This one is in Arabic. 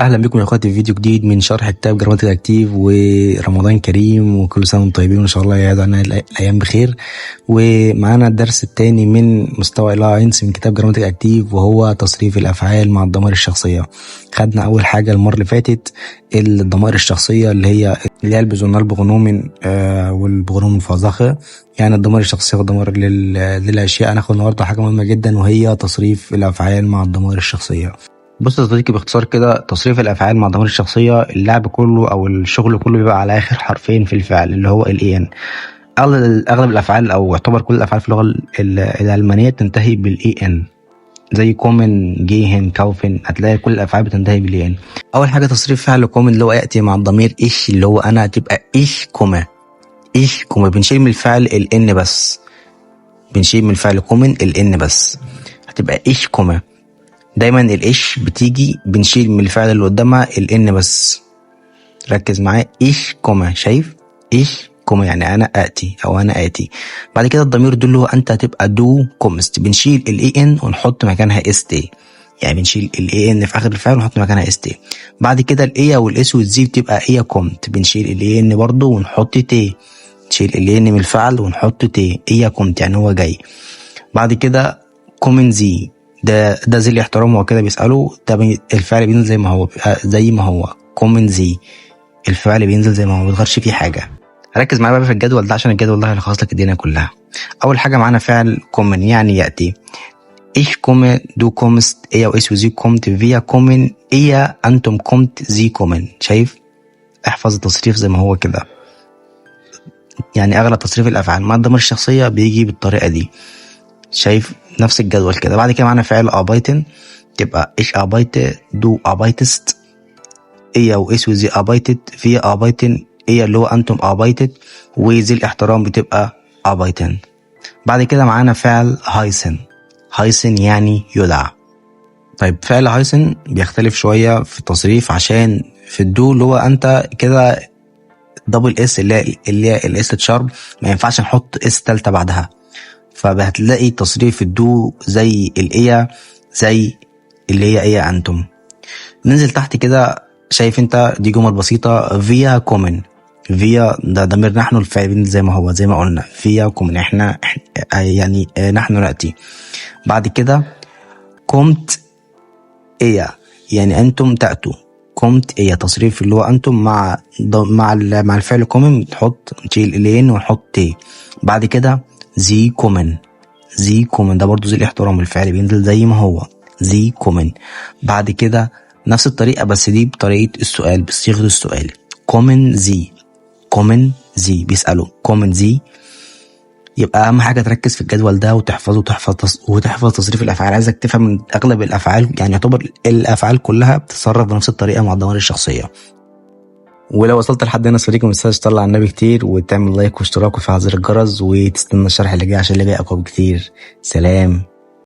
اهلا بكم يا اخواتي في فيديو جديد من شرح كتاب جراماتيك اكتيف. ورمضان كريم وكل سنه وانتم طيبين وان شاء الله يعيد علينا الايام بخير. ومعانا الدرس الثاني من مستوى الاينس من كتاب جراماتيك اكتيف، وهو تصريف الافعال مع الضمائر الشخصيه. خدنا اول حاجه المره اللي فاتت الضمائر الشخصيه اللي هي البزونال بغنومن والبغنوم الفازخه، يعني الضمائر الشخصيه والضمائر للاشياء. هناخد النهارده حاجه مهمه جدا وهي تصريف الافعال مع الضمائر الشخصيه. بص يا صديقي، باختصار كده تصريف الافعال مع الضمائر الشخصيه، اللعب كله او الشغل كله بيبقى على اخر حرفين في الفعل اللي هو ان. اغلب الافعال او يعتبر كل الافعال في اللغه الالمانيه تنتهي ان، زي كومن، جيهن، كاوفن. هتلاقي كل الافعال بتنتهي ان. اول حاجه تصريف فعل كومن اللي هو ياتي مع الضمير ايش، اللي هو انا، تبقى ايش كوما. ايش كوما، بنشيل من الفعل الان بس، بنشيل من الفعل كومن الان بس، هتبقى ايش كوما. دايما الايش بتيجي بنشيل من الفعل اللي قدامها الان بس. ركز معايا، ايش كوما، شايف؟ ايش كوما يعني انا اتي او انا اتي. بعد كده الضمير دول هو انت، هتبقى دو كومست، بنشيل الاي ان ونحط مكانها اس تي، يعني بنشيل الاي ان في اخر الفعل ونحط مكانها اس تي. بعد كده الاي والاس والزي بتبقى ايه كومت، بنشيل الاي ان برضه ونحط تي، نشيل الاي ان من الفعل ونحط تي، ايه كومت يعني هو جاي. بعد كده كومن زي، ده زي الاحترام، هو كده بيسأله، ده الفعل بينزل زي ما هو، زي ما هو كومن زي، الفعل بينزل زي ما هو، ما بيتغيرش فيه حاجة. ركز معايا بقى في الجدول ده عشان الجدول ده هيلخص لك الدنيا كلها. أول حاجة معانا فعل كومن يعني يأتي. Ich komme, du kommst, er und sie kommt, wir kommen, ihr أنتم kommt, sie kommen. شايف؟ احفظ التصريف زي ما هو كده. يعني أغلب تصريف الأفعال مع الضمير الشخصية بيجي بالطريقة دي. شايف؟ نفس الجدول كده. بعد كده معانا فعل arbeiten، تبقى ich arbeite، du arbeitest، ihr و es و sie arbeitet، wir arbeiten، ihr اللي هو أنتم arbeitet، وذي الاحترام بتبقى arbeiten. بعد كده معانا فعل heißen. heißen يعني يدعى. طيب فعل heißen بيختلف شوية في التصريف، عشان في الدو اللي هو أنت كده دبل اس اللي هي الاس تشارب، ما ينفعش نحط اس تالتة بعدها، فهتلاقي تصريف الدو زي الايه، زي اللي هي ايه انتم. ننزل تحت كده، شايف انت دي جمل بسيطه. فيا كومن، فيا ده ضمير نحن، الفاعل زي ما هو زي ما قلنا، فيا كومن احنا يعني نحن ناتي. بعد كده كومت ايه، يعني انتم تاتوا. كومت ايه تصريف اللي هو انتم مع الفعل كومن، تحط نشيل الين ونحط تي. بعد كده زي كومن، زي كومن ده برضو زي الاحترام، الفعل بينزل زي ما هو زي كومن. بعد كده نفس الطريقة بس دي بطريقة السؤال، بصيغة السؤال. كومن زي، كومن زي بيسألوا كومن زي. يبقى أهم حاجة تركز في الجدول ده وتحفظه، وتحفظ تصريف الأفعال. عايزك تفهم من أغلب الأفعال، يعني يعتبر الأفعال كلها بتتصرف بنفس الطريقة مع الضمائر الشخصية. ولو وصلت لحد هنا صديقي، متنساش تطلع على النبي كتير وتعمل لايك واشتراك وتفعل زر الجرس، وتستنى الشرح اللي جاي عشان اللي جاي أقوى بكتير. سلام.